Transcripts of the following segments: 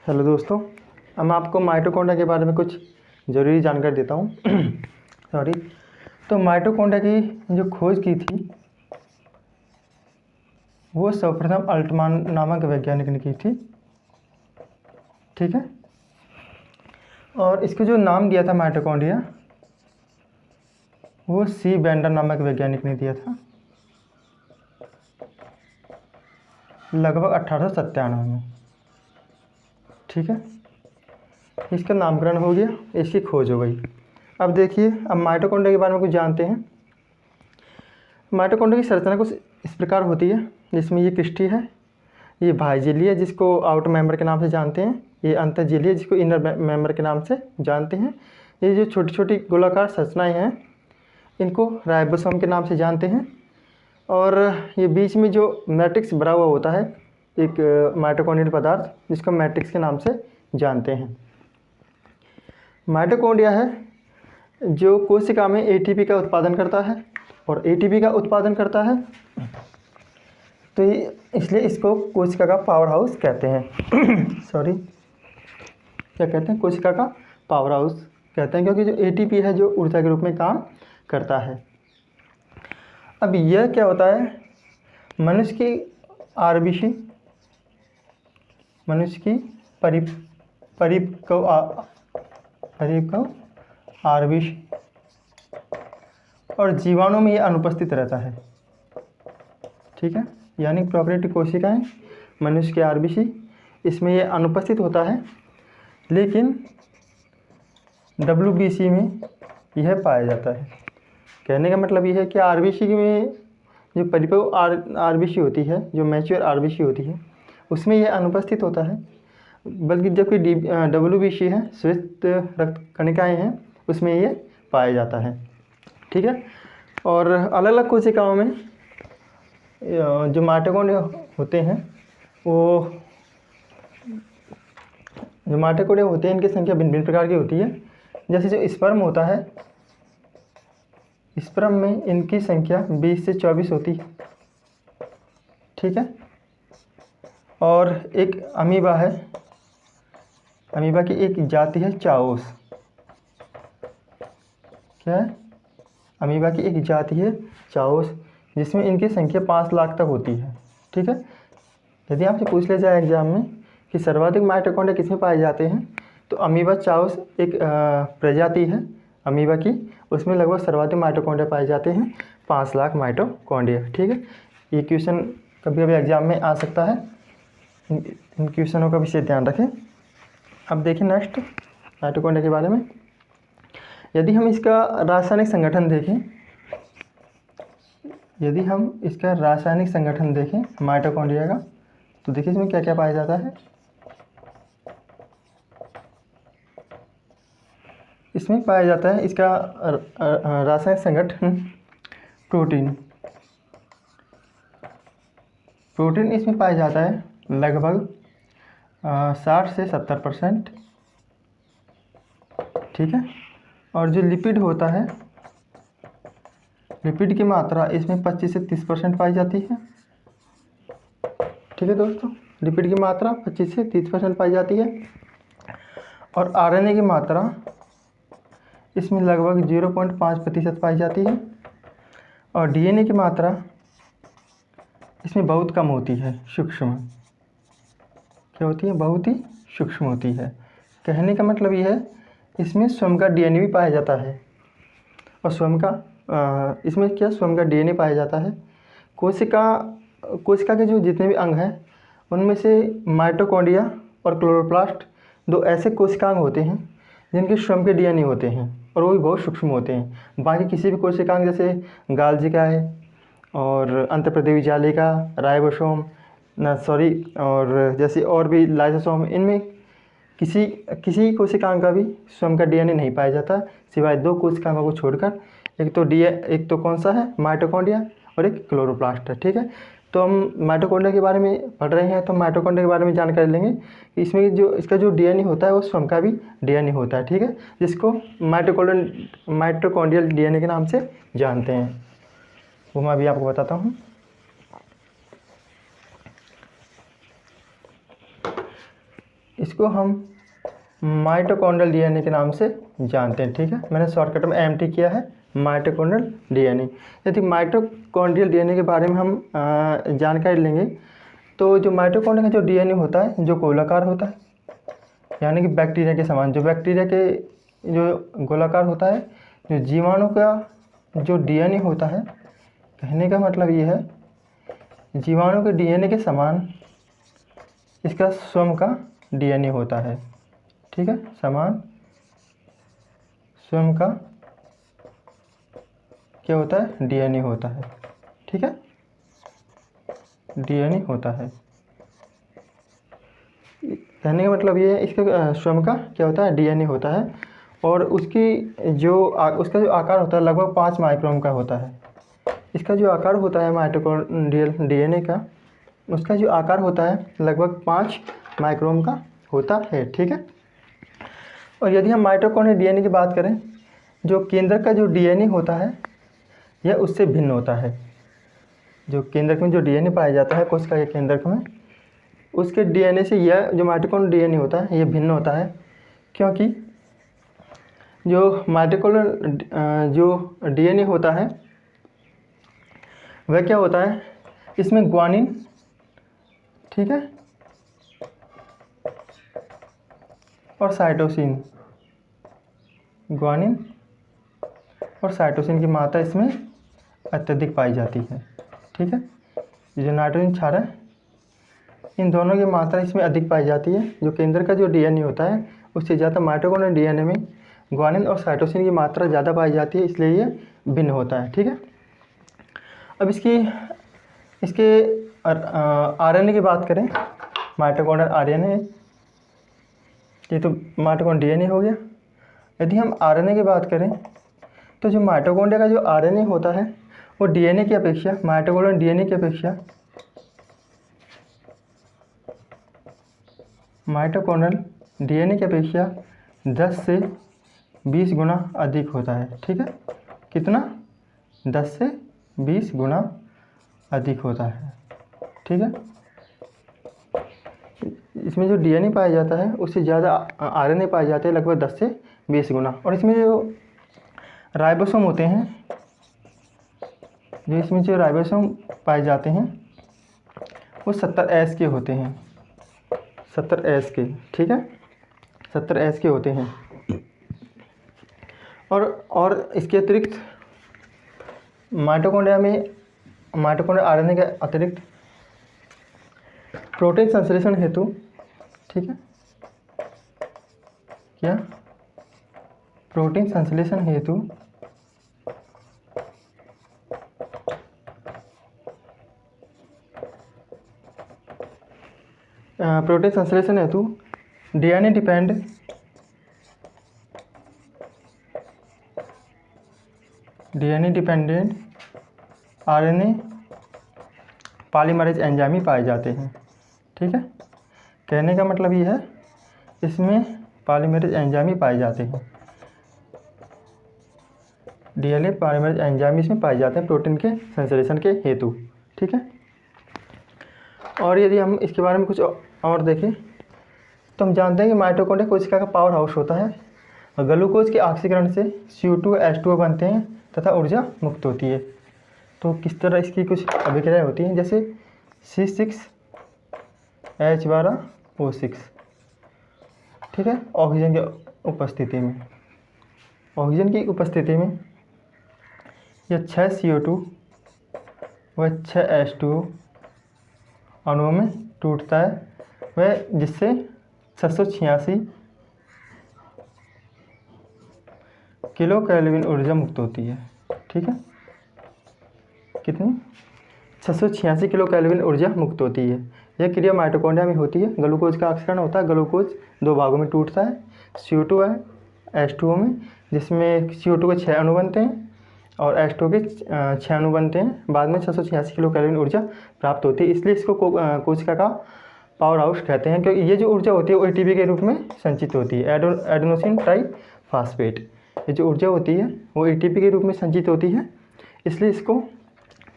Hello दोस्तों, अब मैं आपको माइटोकॉन्ड्रिया के बारे में कुछ ज़रूरी जानकारी देता हूँ। सॉरी। तो माइटोकॉन्ड्रिया की जो खोज की थी वो सर्वप्रथम अल्टमान नामक वैज्ञानिक ने की थी। ठीक है। और इसको जो नाम दिया था माइटोकॉन्ड्रिया वो सी बेंडर नामक वैज्ञानिक ने दिया था लगभग 1897 में। ठीक है। इसका नामकरण हो गया, इसकी खोज हो गई। अब देखिए, अब माइटोकॉन्ड्रिया के बारे में कुछ जानते हैं। माइटोकॉन्ड्रिया की संरचना कुछ इस प्रकार होती है, जिसमें ये क्रिस्टी है, ये बाह्य झिल्ली है जिसको आउटर मेंबर के नाम से जानते हैं, ये अंतर झिल्ली है जिसको इनर मेंबर के नाम से जानते हैं। ये जो छोटी छोटी गोलाकार संरचनाएं हैं इनको राइबोसोम के नाम से जानते हैं। और ये बीच में जो मैट्रिक्स भरा हुआ होता है एक माइटोकॉन्ड्रियल पदार्थ जिसको मैट्रिक्स के नाम से जानते हैं। माइटोकॉन्ड्रिया है जो कोशिका में एटीपी का उत्पादन करता है, और एटीपी का उत्पादन करता है तो इसलिए इसको कोशिका का पावर हाउस कहते हैं। सॉरी, क्या कहते हैं? कोशिका का पावर हाउस कहते हैं, क्योंकि जो एटीपी है जो ऊर्जा के रूप में काम करता है। अब यह क्या होता है, मनुष्य की आरबीसी, मनुष्य की परिपक्व आरबीसी और जीवाणु में यह अनुपस्थित रहता है। ठीक है, यानी प्रोकैरियोटिक कोशिकाएं, मनुष्य के आरबीसी, इसमें यह अनुपस्थित होता है, लेकिन डब्ल्यूबीसी में यह पाया जाता है। कहने का मतलब यह है कि आरबीसी में जो परिपक्व आरबीसी होती है, जो मैच्योर आरबीसी होती है, उसमें यह अनुपस्थित होता है, बल्कि जबकि डब्ल्यूबीसी है, श्वेत रक्त कणिकाएँ हैं, उसमें ये पाया जाता है। ठीक है। और अलग अलग कोशिकाओं में जो माइटोकॉन्ड्रिया होते हैं इनकी संख्या भिन्न भिन्न प्रकार की होती है। जैसे जो स्पर्म होता है, स्पर्म में इनकी संख्या 20 से 24 होती है। ठीक है। और एक अमीबा है, अमीबा की एक जाति है चाओस। क्या है? अमीबा की एक जाति है चाओस, जिसमें इनकी संख्या 5 लाख तक होती है। ठीक है। यदि आपसे पूछ लिया जाए एग्जाम में कि सर्वाधिक माइटोकॉन्ड्रिया किसमें पाए जाते हैं, तो अमीबा चाओस एक प्रजाति है अमीबा की, उसमें लगभग सर्वाधिक माइटोकॉन्ड्रिया पाए जाते हैं, 5 लाख माइटोकॉन्ड्रिया। ठीक है। ये क्वेश्चन कभी कभी एग्जाम में आ सकता है, इन क्वेश्चनों का विशेष ध्यान रखें। अब देखिए नेक्स्ट माइटोकॉन्ड्रिया के बारे में। यदि हम इसका रासायनिक संगठन देखें, माइटोकॉन्ड्रिया का, तो देखिए इसमें क्या क्या पाया जाता है। इसमें पाया जाता है इसका रासायनिक संगठन प्रोटीन इसमें पाया जाता है लगभग 60 से 70%। ठीक है। और जो लिपिड होता है, लिपिड की मात्रा इसमें 25 से 30% पाई जाती है। ठीक है दोस्तों, लिपिड की मात्रा 25 से 30% पाई जाती है। और आरएनए की मात्रा इसमें लगभग 0.5% पाई जाती है। और डीएनए की मात्रा इसमें बहुत कम होती है, सूक्ष्म। क्या होती है? बहुत ही सूक्ष्म होती है। कहने का मतलब ये है, इसमें स्वयं का डीएनए भी पाया जाता है, और स्वयं का डीएनए पाया जाता है। कोशिका के जो जितने भी अंग हैं उनमें से माइटोकॉन्ड्रिया और क्लोरोप्लास्ट दो ऐसे कोशिकांग होते हैं जिनके स्वयं के डीएनए होते हैं, और वो भी बहुत सूक्ष्म होते हैं। बाकी किसी भी कोशिकांग जैसे गाल्जिका है और अंतःप्रदेवी जालिका, राइबोसोम और जैसे और भी लाइसोसोम, इनमें किसी कोशिकांग का भी स्वयं का डीएनए नहीं पाया जाता, सिवाय 2 कोशिकांगों को छोड़कर। एक तो कौन सा है? माइटोकॉन्ड्रिया, और एक क्लोरोप्लास्ट है। ठीक है। तो हम माइटोकॉन्ड्रिया के बारे में पढ़ रहे हैं, तो माइटोकॉन्ड्रिया के बारे में जानकारी लेंगे कि इसमें जो इसका जो डीएनए होता है वो स्वयं का भी डीएनए होता है। ठीक है, जिसको माइटोकॉन्ड्रियल डीएनए के नाम से जानते हैं, वो मैं अभी आपको बताता हूँ। इसको हम माइटोकॉन्ड्रियल डीएनए के नाम से जानते हैं। ठीक है, मैंने शॉर्टकट में एमटी किया है, माइटोकॉन्ड्रियल डीएनए। यदि माइटोकॉन्ड्रियल डीएनए के बारे में हम जानकारी लेंगे तो जो माइटोकॉन्ड्रिया का जो डीएनए होता है जो गोलाकार होता है, यानी कि बैक्टीरिया के समान, जो बैक्टीरिया के जो गोलाकार होता है, जो जीवाणु का जो डीएनए होता है, कहने का मतलब ये है जीवाणु के डीएनए के समान इसका स्वयं का डीएनए होता है। ठीक है, समान स्वयं का क्या होता है, डीएनए होता है। ठीक है, डीएनए होता है, कहने का मतलब ये है इसका स्वयं का क्या होता है, डीएनए होता है। और उसकी जो उसका जो आकार होता है लगभग 5 माइक्रोन का होता है। इसका जो आकार होता है माइटोकॉन्ड्रियल डीएनए का, उसका जो आकार होता है लगभग 5 माइक्रोन का होता है। ठीक है, और यदि हम माइटोकॉन्ड्रियल डीएनए की बात करें, जो केंद्रक का जो डीएनए होता है यह उससे भिन्न होता है। जो केंद्रक में जो डीएनए पाया जाता है कोशिका के केंद्रक में, उसके डीएनए से यह जो माइटोकॉन्ड्रियल डीएनए होता है यह भिन्न होता है, क्योंकि जो माइटोकॉन्ड्रियल जो डीएनए होता है वह क्या होता है, इसमें ग्वानिन, ठीक है, और साइटोसिन, ग्वानिन और साइटोसिन की मात्रा इसमें अत्यधिक पाई जाती है। ठीक है, जो नाइट्रोजन क्षार है इन दोनों की मात्रा इसमें अधिक पाई जाती है। जो केंद्र का जो डीएनए होता है उससे ज़्यादा माइटोकॉन्ड्रियल डीएनए में ग्वानिन और साइटोसिन की मात्रा ज़्यादा पाई जाती है, इसलिए ये भिन्न होता है। ठीक है, अब इसके आरएनए की बात करें, माइटोकॉन्ड्रियल आरएनए, ये तो माइटोकॉन्ड्रियल डीएनए हो गया। यदि हम आरएनए की बात करें तो जो माइटोकॉन्ड्रिया का जो आरएनए होता है वो डीएनए की अपेक्षा, माइटोकॉन्ड्रियल डीएनए की अपेक्षा माइटोकॉन्ड्रियल डीएनए की अपेक्षा 10 से 20 गुना अधिक होता है। ठीक है, कितना, 10 से 20 गुना अधिक होता है। ठीक है, इसमें जो डीएनए पाया जाता है उससे ज़्यादा आरएनए पाए जाते हैं, लगभग 10 से 20 गुना। और इसमें जो राइबोसोम होते हैं, जो इसमें जो राइबोसोम पाए जाते हैं वो 70S के होते हैं, 70S के। ठीक है, 70S के होते हैं। और इसके अतिरिक्त माइटोकॉन्ड्रिया में, माइटोकॉन्ड्रियल आरएनए के अतिरिक्त प्रोटीन संश्लेषण हेतु, ठीक है, क्या, प्रोटीन संश्लेषण हेतु DNA dependent RNA polymerase enzyme ही पाए जाते हैं। ठीक है, कहने का मतलब ये है इसमें पॉलीमरेज एंजाइम ही पाए जाते हैं, डीएनए पॉलीमरेज एंजाइम इसमें पाए जाते हैं प्रोटीन के संश्लेषण के हेतु। ठीक है, और यदि हम इसके बारे में कुछ और देखें तो हम जानते हैं कि माइटोकॉन्ड्रिया कोशिका का पावर हाउस होता है और ग्लूकोज के ऑक्सीकरण से CO2 H2O बनते हैं तथा ऊर्जा मुक्त होती है। तो किस तरह इसकी कुछ अभिक्रियाएं होती हैं, जैसे C6H12O6, ठीक है, ऑक्सीजन की उपस्थिति में, ऑक्सीजन की उपस्थिति में यह 6 CO2 व 6 H2O अणुओं में टूटता है, वह जिससे 686 किलो कैलोरी ऊर्जा मुक्त होती है। ठीक है, कितनी, 686 किलो कैलोरी ऊर्जा मुक्त होती है। यह क्रिया माइटोकॉन्ड्रिया में होती है। ग्लूकोज का ऑक्सीकरण होता है, ग्लूकोज 2 भागों में टूटता है, CO2 है H2O में, जिसमें CO2 के 6 अणु बनते हैं और H2O के 6 अणु बनते हैं। बाद में 686 किलो कैलोरी ऊर्जा प्राप्त होती है, इसलिए इसको कोशिका का पावर हाउस कहते हैं, क्योंकि ये जो ऊर्जा होती है वो ATP के रूप में संचित होती है, एडेनोसिन ट्राइफॉस्फेट। ये जो ऊर्जा होती है वो ATP के रूप में संचित होती है, इसलिए इसको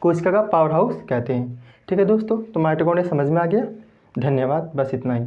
कोशिका का पावर हाउस कहते हैं। ठीक है दोस्तों, तो माइटोकॉन्ड्रिया समझ में आ गया। धन्यवाद, बस इतना ही।